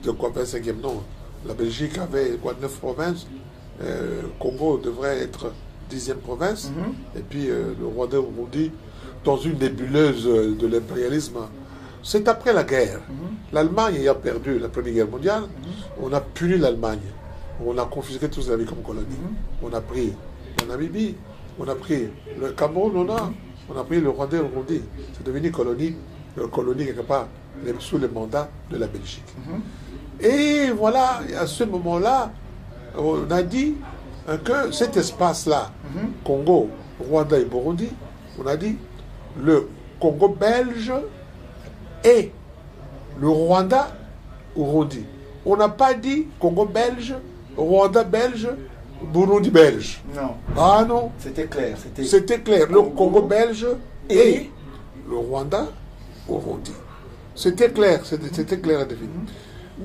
De quoi 25e, non. La Belgique avait quoi, 9 provinces. Congo devrait être 10e province. Et puis le Rwanda dit dans une nébuleuse de l'impérialisme. C'est après la guerre. L'Allemagne ayant perdu la Première Guerre mondiale, on a puni l'Allemagne. On a confisqué tout ce qu'on avait comme colonie. On a pris la Namibie, on a pris le Cameroun, on a pris le Rwanda et le Burundi. C'est devenu colonie quelque part sous le mandat de la Belgique. Et voilà, à ce moment-là, on a dit que cet espace-là, Congo, Rwanda et Burundi, on a dit le Congo belge et le Rwanda Burundi. On n'a pas dit Congo belge, Rwanda belge, Burundi belge. Non. Ah non. C'était clair. C'était clair. Le Congo belge et le Rwanda Burundi. C'était clair. C'était clair à définir.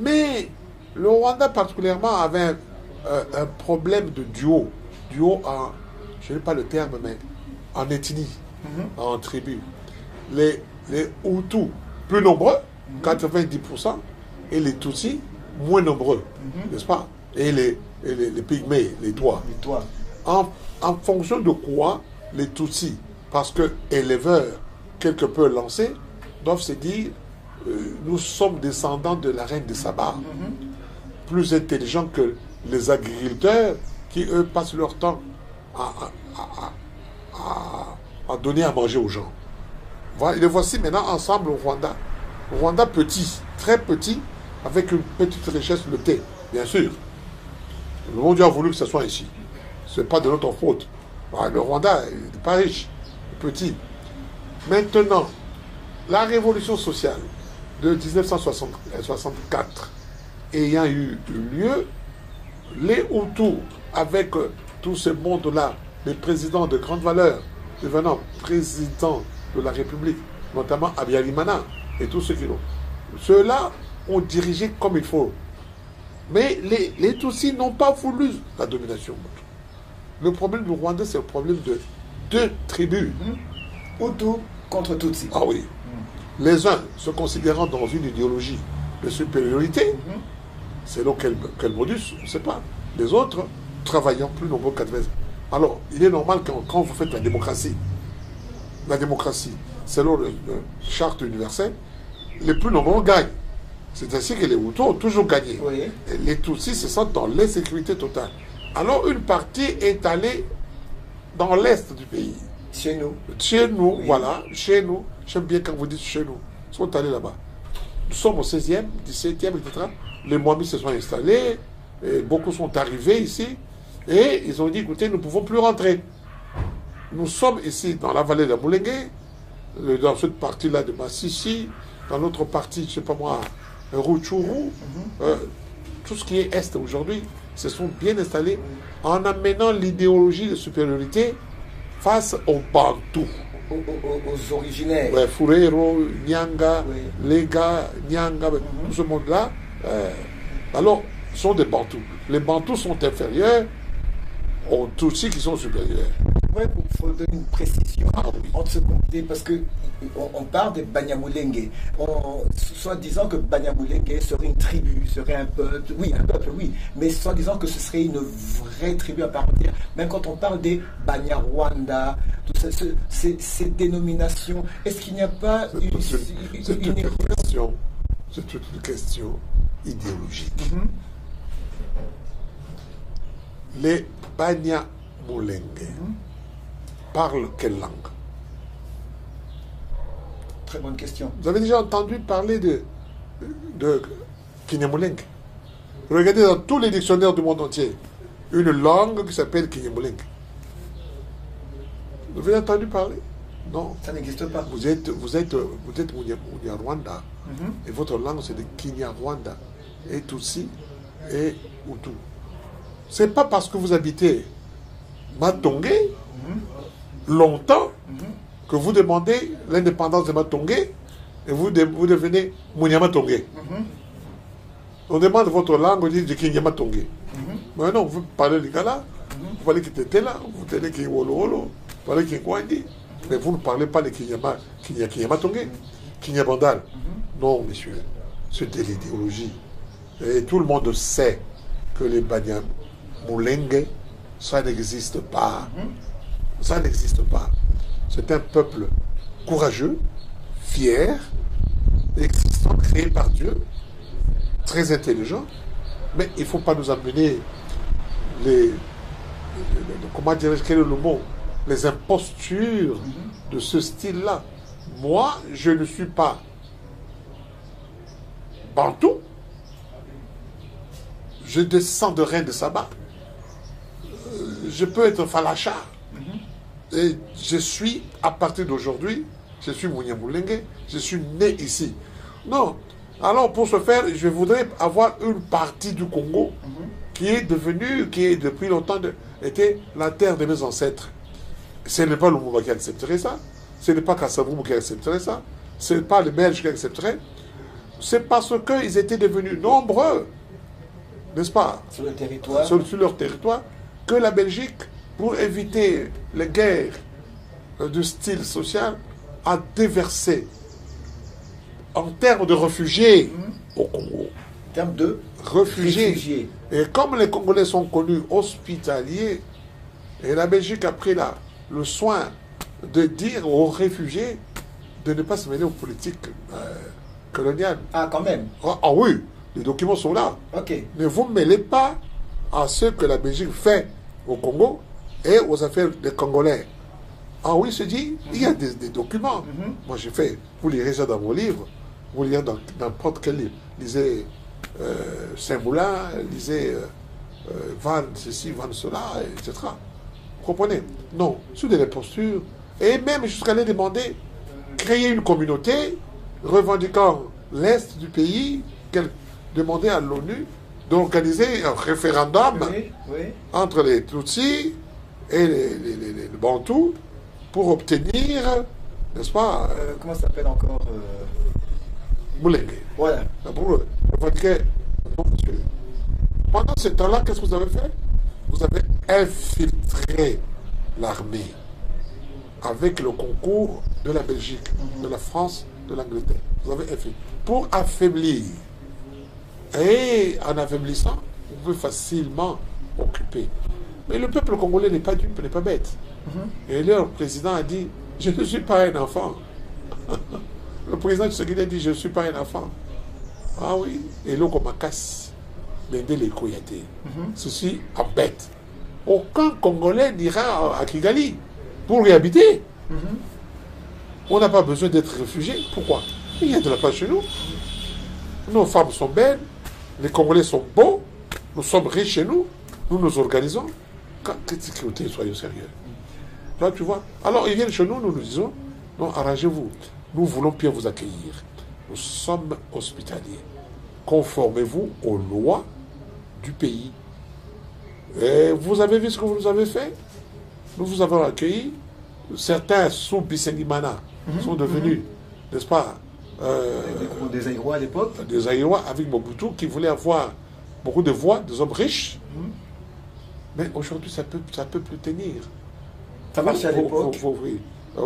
Mais le Rwanda particulièrement avait un problème de duo. Duo en, je n'ai pas le terme, mais en ethnie, en tribu. Les Hutus plus nombreux, 90%, et les Tutsis moins nombreux, n'est-ce pas? Et les Pygmées, les Tois. En fonction de quoi les Tutsis, parce que éleveurs quelque peu lancés, doivent se dire nous sommes descendants de la reine de Saba, plus intelligents que les agriculteurs qui, eux, passent leur temps à donner à manger aux gens. Voilà, et les voici maintenant ensemble au Rwanda. Rwanda petit, très petit, avec une petite richesse, le thé, bien sûr. Le monde a voulu que ce soit ici. Ce n'est pas de notre faute. Voilà, le Rwanda n'est pas riche, petit. Maintenant, la révolution sociale de 1964 ayant eu lieu, les Hutus, avec tout ce monde-là, les présidents de grande valeur, devenant présidents de la République, notamment Habyarimana et tous ceux qui l'ont. Ceux-là ont dirigé comme il faut. Mais les Tutsis n'ont pas voulu la domination. Le problème du Rwanda, c'est le problème de deux tribus. Hutu contre Tutsi. Ah oui. Les uns se considérant dans une idéologie de supériorité, selon quel modus, on ne sait pas. Les autres travaillant plus nombreux qu'adverses. Alors, il est normal que quand vous faites la démocratie, selon la charte universelle, les plus nombreux gagnent. C'est ainsi que les Hutus ont toujours gagné. Oui. Et les Tutsis se sentent dans l'insécurité totale. Alors, une partie est allée dans l'est du pays. Chez nous. Chez nous, oui. Voilà, chez nous. J'aime bien quand vous dites chez nous. Ils sont allés là-bas. Nous sommes au 16e, 17e, etc. Les Moamis se sont installés. Et beaucoup sont arrivés ici. Et ils ont dit, écoutez, nous ne pouvons plus rentrer. Nous sommes ici dans la vallée de Moulengue, dans cette partie-là de Massissi, dans l'autre partie, je ne sais pas moi, Rutshuru, tout ce qui est Est aujourd'hui, se sont bien installés en amenant l'idéologie de supériorité face aux Bantous. Aux originaires. Ouais, Furero, Nyanga, Lega, Nyanga, tout ce monde-là, alors, sont des Bantous. Les Bantous sont inférieurs aux Tutsis qui sont supérieurs. Ouais, il faut donner une précision entre ce côté, parce que on parle de Banyamulenge, soit disant que Banyamulenge serait une tribu, serait un peuple, oui, mais soit disant que ce serait une vraie tribu à part entière. Même quand on parle des Banyarwanda, tout ça, ces dénominations, est-ce qu'il n'y a pas c'est une question idéologique. Les Banyamulenge parlent quelle langue? Très bonne question. Vous avez déjà entendu parler de Kinyamulenge? Regardez dans tous les dictionnaires du monde entier, une langue qui s'appelle Kinyamulenge. Vous avez entendu parler? Non. Ça n'existe pas. Vous êtes Munyarwanda, et votre langue c'est de Kinyarwanda, et Tutsi, et Hutu. C'est pas parce que vous habitez Matongé longtemps que vous demandez l'indépendance de Matongé et vous devenez Munyamatongé. On demande votre langue, on dit de Kinyamatongé. Mais non, vous parlez Lingala, vous parlez Kitetela, vous parlez Kiwololo, vous parlez Kinkwandi, mais vous ne parlez pas de Kinyamatongé, Kinyabandal. Non, messieurs, c'est de l'idéologie. Et tout le monde sait que les Banyamulenge, ça n'existe pas. Ça n'existe pas. C'est un peuple courageux, fier, existant, créé par Dieu, très intelligent, mais il ne faut pas nous amener comment dirais-je, quel est le mot, les impostures de ce style-là. Moi, je ne suis pas bantou, je descends de Reine de Saba, je peux être Falacha, et je suis, à partir d'aujourd'hui, je suis Banyamulenge, je suis né ici. Non. Alors, pour ce faire, je voudrais avoir une partie du Congo qui est devenue, qui est depuis longtemps, était la terre de mes ancêtres. Ce n'est pas le Lumumba qui accepterait ça. Ce n'est pas Kasavubu qui accepterait ça. Ce n'est pas les Belges qui accepteraient. C'est parce qu'ils étaient devenus nombreux, n'est-ce pas, sur le territoire, sur leur territoire, que la Belgique, pour éviter les guerres de style social, a déversé en termes de réfugiés au Congo. En termes de réfugiés. Et comme les Congolais sont connus hospitaliers, et la Belgique a pris le soin de dire aux réfugiés de ne pas se mêler aux politiques coloniales. Ah, quand même. Ah oui, les documents sont là. Ok. Ne vous mêlez pas à ce que la Belgique fait au Congo et aux affaires des Congolais. Ah oui, c'est dit, il y a des documents. Moi, j'ai fait, vous lirez ça dans vos livres, vous lirez dans n'importe quel livre. Lisez Saint-Moulin, lisez Van ceci, Van cela, etc. Vous comprenez? Non, sous des postures, et même jusqu'à aller demander, créer une communauté revendiquant l'Est du pays, demander à l'ONU d'organiser un référendum entre les Tutsis et les Bantous pour obtenir, n'est-ce pas, comment ça s'appelle encore Mulenge. Voilà. Pour revendiquer. Non, monsieur. Pendant ce temps-là, qu'est-ce que vous avez fait? Vous avez infiltré l'armée avec le concours de la Belgique, de la France, de l'Angleterre. Vous avez infiltré pour affaiblir. Et en affaiblissant, vous pouvez facilement occuper. Mais le peuple congolais n'est pas dupe, n'est pas bête. Et leur président a dit, je ne suis pas un enfant. Le président Tshisekedi a dit, je ne suis pas un enfant. Ah oui. Et là, comme à casse, les Koyate. Ceci embête. Aucun Congolais n'ira à Kigali pour y habiter. On n'a pas besoin d'être réfugié. Pourquoi? Il y a de la place chez nous. Nos femmes sont belles. Les Congolais sont beaux. Nous sommes riches chez nous. Nous nous organisons. Écoutez, soyez sérieux. Là, tu vois. Alors, ils viennent chez nous, nous nous disons, non, arrangez-vous. Nous voulons bien vous accueillir. Nous sommes hospitaliers. Conformez-vous aux lois du pays. Et vous avez vu ce que vous nous avez fait? Nous vous avons accueillis. Certains sous Bisengimana sont devenus, n'est-ce pas, des Aïrois à l'époque. Des Aïrois avec Mobutu qui voulaient avoir beaucoup de voix, des hommes riches. Mais aujourd'hui, ça peut plus tenir. Ça marchait à l'époque. Oui.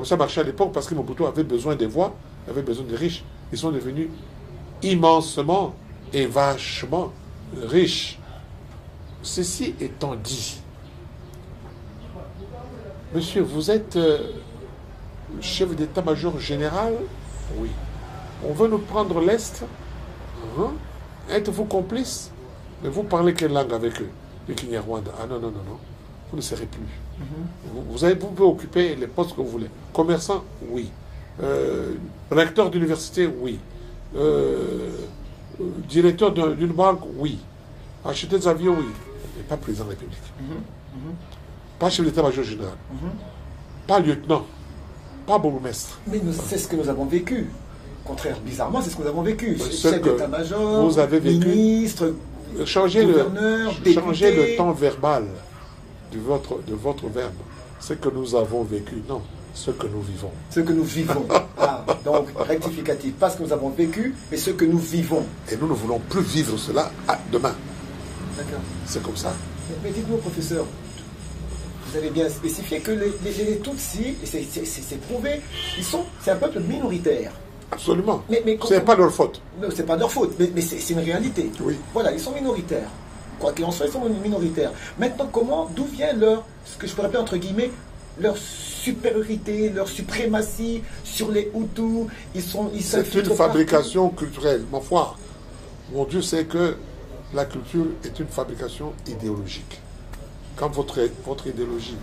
Ça marchait à l'époque parce que Mobutu avait besoin des voix, avait besoin des riches. Ils sont devenus immensement et vachement riches. Ceci étant dit, monsieur, vous êtes chef d'état-major général? Oui. On veut nous prendre l'Est? Êtes-vous complice? Mais vous parlez quelle langue avec eux? Le Kinyarwanda. Ah non, non, non, non. Vous ne serez plus. Vous pouvez occuper les postes que vous voulez. Commerçant? Oui. Recteur d'université? Oui. Directeur d'une banque? Oui. Acheter des avions? Oui. Mais pas président de la République. Pas chef d'état-major général. Pas lieutenant. Pas bourgmestre. Mais c'est ce que nous avons vécu. Contraire, bizarrement, c'est ce que nous avons vécu. Chef d'état-major, vous avez vécu, ministre, gouverneur, changez le temps verbal de votre verbe. Ce que nous avons vécu, non. Ce que nous vivons. Ce que nous vivons. Ah, donc, rectificatif. Pas ce que nous avons vécu, mais ce que nous vivons. Et nous ne voulons plus vivre cela demain. D'accord. C'est comme ça. Mais dites-nous, professeur, vous avez bien spécifié que les Tutsis, et c'est prouvé, c'est un peuple minoritaire. Absolument. Mais ce n'est pas leur faute. Non, c'est pas leur faute, mais c'est une réalité. Oui. Voilà, ils sont minoritaires. Quoi qu'il en soit, ils sont minoritaires. Maintenant, d'où vient ce que je pourrais appeler entre guillemets, leur supériorité, leur suprématie sur les Hutus? C'est une fabrication culturelle. Ma foi, mon Dieu sait que la culture est une fabrication idéologique. Quand votre idéologie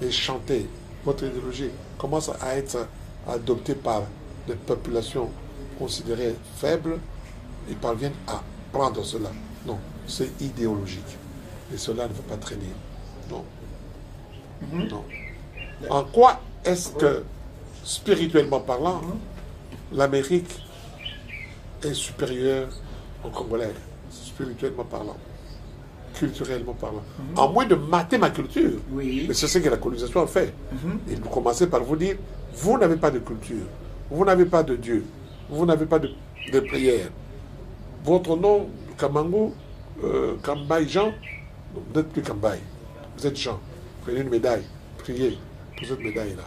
est chantée, votre idéologie commence à être adoptée par des populations considérées faibles, ils parviennent à prendre cela. Non, c'est idéologique. Et cela ne va pas traîner. Non. Non. En quoi est-ce que, spirituellement parlant, l'Amérique est supérieure au Congolais, spirituellement parlant, culturellement parlant? En moins de mater ma culture. Oui. Mais c'est ce que la colonisation a fait. Et vous commencez par vous dire, vous n'avez pas de culture, vous n'avez pas de Dieu, vous n'avez pas de prière. Votre nom, Kamango, Kambaï Jean, vous n'êtes plus Kambaï, vous êtes Jean. Prenez une médaille, priez pour cette médaille-là.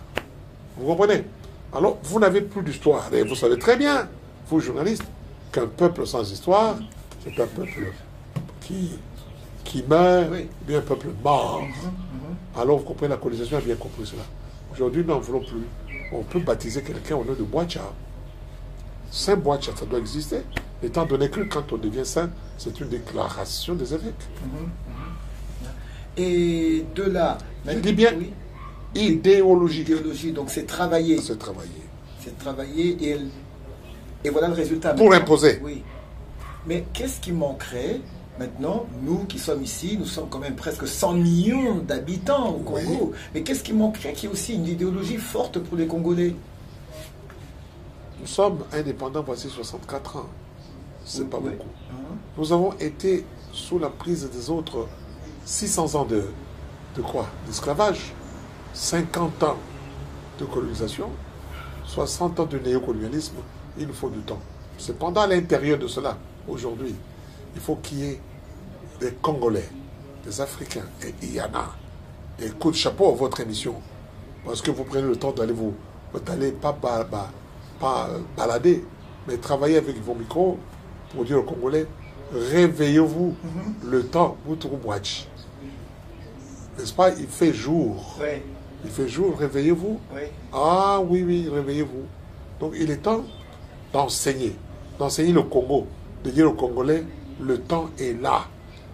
Vous comprenez? Alors, vous n'avez plus d'histoire. Et vous savez très bien, vous journalistes, qu'un peuple sans histoire, c'est un peuple qui meurt, oui. Bien un peuple mort. Alors, vous comprenez, la colonisation a bien compris cela. Aujourd'hui, nous n'en voulons plus. On peut baptiser quelqu'un au nom de Boacha. Saint Boacha, ça doit exister. Étant donné que quand on devient saint, c'est une déclaration des évêques. Et de là... Je dis bien, oui. Idéologique. Idéologie, donc c'est travailler. C'est travailler. C'est travailler et voilà le résultat. Pour imposer. Oui. Mais qu'est-ce qui manquerait maintenant, nous qui sommes ici, nous sommes quand même presque 100 millions d'habitants au Congo. Oui. Mais qu'est-ce qui manquerait qu'il y ait aussi une idéologie forte pour les Congolais? Nous sommes indépendants voici 64 ans. C'est pas beaucoup. Nous avons été sous la prise des autres 600 ans de quoi? D'esclavage. 50 ans de colonisation. 60 ans de néocolonialisme. Il nous faut du temps. Cependant, à l'intérieur de cela, aujourd'hui, il faut qu'il y ait des Congolais, des Africains, et il y en a. Et coup de chapeau à votre émission. Parce que vous prenez le temps d'aller pas balader, mais travailler avec vos micros pour dire aux Congolais, réveillez-vous, le temps, vous trouvez. N'est-ce pas? Il fait jour. Oui. Il fait jour, réveillez-vous. Oui. Ah oui, réveillez-vous. Donc il est temps d'enseigner le Congo, de dire aux Congolais, le temps est là.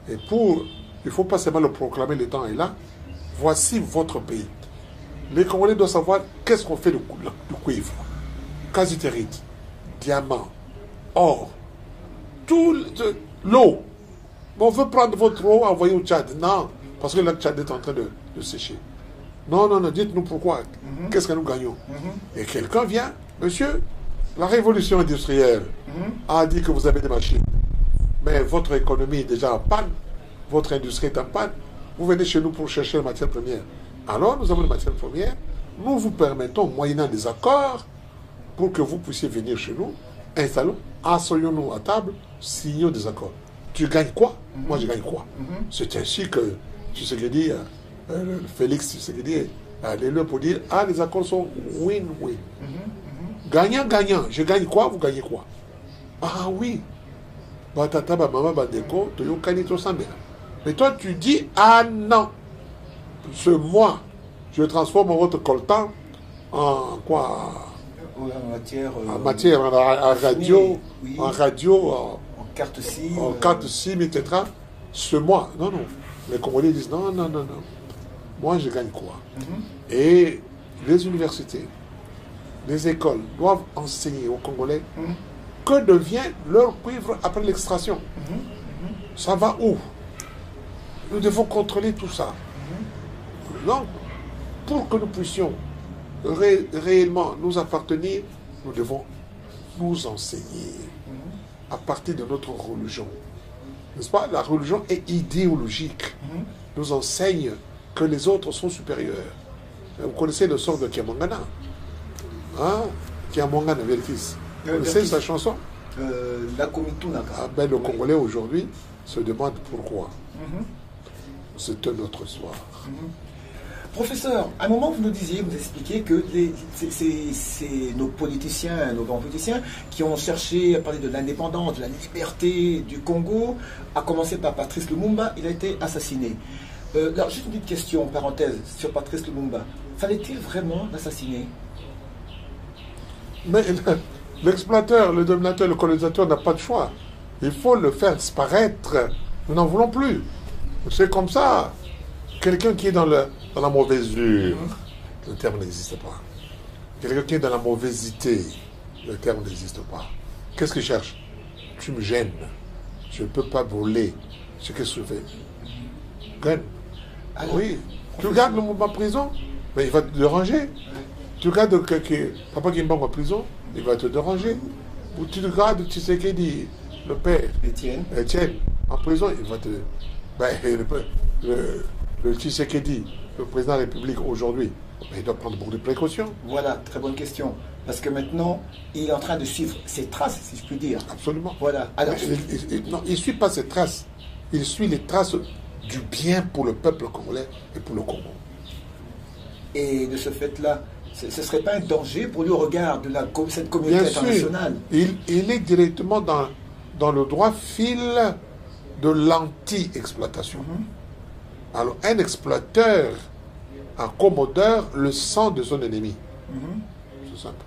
Et il ne faut pas seulement le proclamer, le temps est là. Voici votre pays. Les Congolais doivent savoir qu'est-ce qu'on fait du cuivre, casitérite, diamant, or, l'eau. On veut prendre votre eau, envoyer au Tchad. Non, parce que le Tchad est en train de sécher. Non, dites-nous pourquoi. Qu'est-ce que nous gagnons? Et quelqu'un vient, monsieur, la révolution industrielle a dit que vous avez des machines. Mais votre économie est déjà en panne, votre industrie est en panne. Vous venez chez nous pour chercher les matières premières. Alors, nous avons les matières premières. Nous vous permettons, moyennant des accords, pour que vous puissiez venir chez nous, installons, asseyons-nous à table, signons des accords. Tu gagnes quoi? Moi, je gagne quoi? C'est ainsi que Tshisekedi, Félix Tshisekedi, allez le pour dire, les accords sont win-win. Gagnant. Je gagne quoi? Vous gagnez quoi? Ah oui. Batata, maman, bandeko, toyo kanito sambela. Mais toi, tu dis, ah non. Ce mois, je transforme votre coltan en quoi? En matière, en radio, oui. En radio, en carte SIM. En carte SIM, etc. Ce mois, non. Les Congolais disent, non. Moi, je gagne quoi? Et les universités, les écoles doivent enseigner aux Congolais que devient leur cuivre après l'extraction. Ça va où? Nous devons contrôler tout ça. Donc, pour que nous puissions réellement nous appartenir, nous devons nous enseigner à partir de notre religion. N'est-ce pas? La religion est idéologique. Nous enseigne que les autres sont supérieurs. Vous connaissez le sort de Kiamangana? Kiamangana, Veltis. Vous connaissez sa chanson? La Komitunaka. Le Congolais aujourd'hui se demande pourquoi. C'est une autre histoire. Professeur, à un moment, vous nous disiez, vous expliquiez que c'est nos politiciens, nos grands politiciens, qui ont cherché à parler de l'indépendance, de la liberté du Congo, à commencer par Patrice Lumumba, il a été assassiné. Alors, juste une petite question, parenthèse, sur Patrice Lumumba. Fallait-il vraiment l'assassiner? Mais l'exploiteur, le dominateur, le colonisateur n'a pas de choix. Il faut le faire disparaître. Nous n'en voulons plus. C'est comme ça. Quelqu'un qui est dans la mauvaisure, le terme n'existe pas. Quelqu'un qui est dans la mauvaiseté, le terme n'existe pas. Qu'est-ce qu'il cherche? Tu me gênes. Je ne peux pas voler. C'est ce que je fais. Gagne. Oui. Tu regardes le mouvement en prison, mais il va te déranger. Tu regardes Papa Kimba en prison, il va te déranger. Ou tu regardes Tshisekedi, le père, Étienne, en prison, il va te... le Tshisekedi, le président de la République aujourd'hui, il doit prendre beaucoup de précautions. Voilà, très bonne question. Parce que maintenant, il est en train de suivre ses traces, si je puis dire. Absolument. Voilà. Alors, il ne suit pas ses traces. Il suit les traces du bien pour le peuple congolais et pour le Congo. Et de ce fait-là, ce ne serait pas un danger pour lui au regard de cette communauté bien internationale? Sûr, il est directement dans le droit fil de l'anti-exploitation. Alors, un exploiteur accommodeur le sang de son ennemi. C'est simple.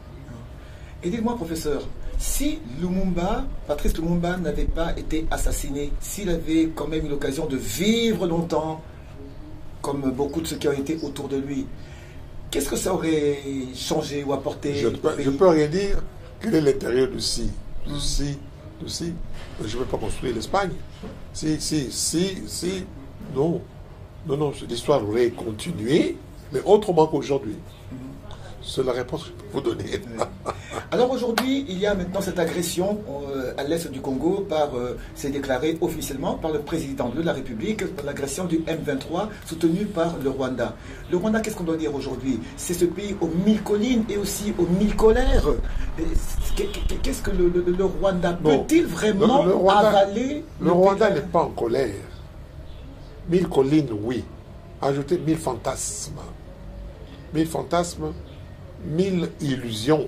Et dites-moi, professeur, si Patrice Lumumba n'avait pas été assassiné, s'il avait quand même eu l'occasion de vivre longtemps, comme beaucoup de ceux qui ont été autour de lui, qu'est-ce que ça aurait changé ou apporté? Je ne peux rien dire. Quel est l'intérieur du si? Je ne vais pas construire l'Espagne. Si. Non. Non, l'histoire aurait continué, mais autrement qu'aujourd'hui. C'est la réponse que je peux vous donner. Alors aujourd'hui, il y a maintenant cette agression à l'est du Congo, c'est déclaré officiellement par le président de la République, l'agression du M23 soutenue par le Rwanda. Le Rwanda, qu'est-ce qu'on doit dire aujourd'hui? C'est ce pays aux 1000 collines et aussi aux 1000 colères. Qu'est-ce que le Rwanda peut-il vraiment avaler? Le Rwanda n'est pas en colère. 1000 collines, oui. Ajoutez 1000 fantasmes. 1000 fantasmes, 1000 illusions,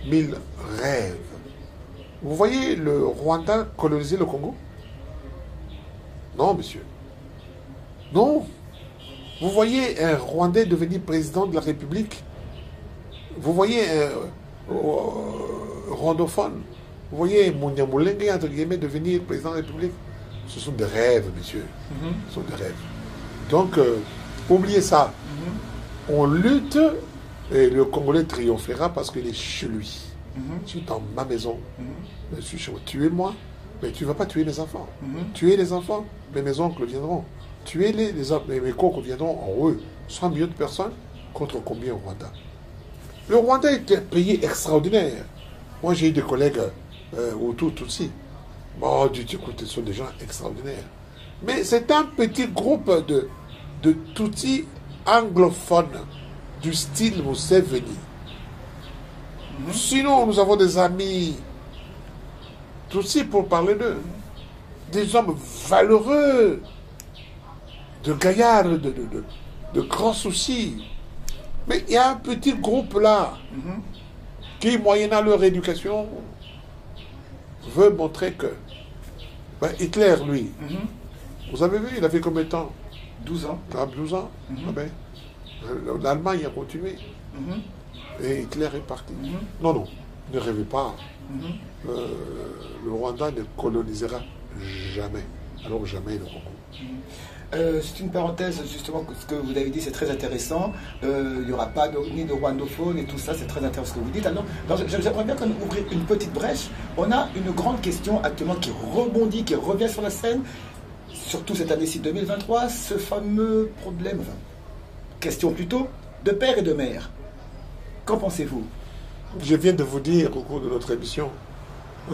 1000 rêves. Vous voyez le Rwanda coloniser le Congo? Non, monsieur. Non. Vous voyez un Rwandais devenir président de la République? Vous voyez un rwandophone? Vous voyez Munyamulenge, entre guillemets, devenir président de la République? Ce sont des rêves, monsieur. Ce sont des rêves. Donc, oubliez ça. On lutte et le Congolais triomphera parce qu'il est chez lui. Je suis dans ma maison. Je suis chez moi. Tuez-moi, mais tu ne vas pas tuer mes enfants. Tuez les enfants, mais mes oncles viendront. Tuez mes cocos viendront en eux. 100 millions de personnes contre combien au Rwanda? Le Rwanda est un pays extraordinaire. Moi, j'ai eu des collègues autour aussi. Bon, du côté, ce sont des gens extraordinaires. Mais c'est un petit groupe de Tutsis anglophones du style Museveni. Sinon, nous avons des amis Tutsis pour parler d'eux. Des hommes valeureux, de gaillards, de grands soucis. Mais il y a un petit groupe là qui, moyennant leur éducation, veut montrer que Hitler, lui, vous avez vu, il a fait combien de temps? 12 ans. 12 ans. L'Allemagne a continué. Et Hitler est parti. Non, ne rêvez pas. Le Rwanda ne colonisera jamais. Alors jamais le Congo. C'est une parenthèse, justement, ce que vous avez dit, c'est très intéressant. Il n'y aura pas ni de rwandophone et tout ça, c'est très intéressant ce que vous dites. Alors, j'aimerais bien quand même ouvrir une petite brèche. On a une grande question actuellement qui rebondit, qui revient sur la scène, surtout cette année-ci 2023, ce fameux problème, question plutôt, de père et de mère. Qu'en pensez-vous? Je viens de vous dire au cours de notre émission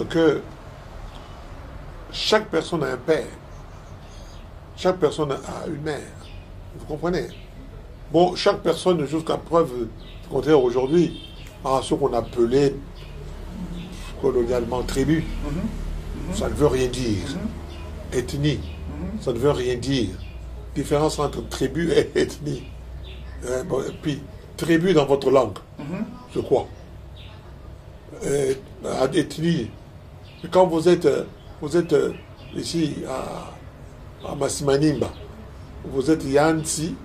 que chaque personne a un père. Chaque personne a une mère. Vous comprenez? Bon, chaque personne, jusqu'à preuve du contraire aujourd'hui, a ce qu'on appelait colonialement tribu. Ça ne veut rien dire. Ethnie. Ça ne veut rien dire. Différence entre tribu et ethnie. Bon, et puis, tribu dans votre langue, c'est quoi? À ethnie. Quand vous êtes ici à Masimanimba, vous êtes Yansi,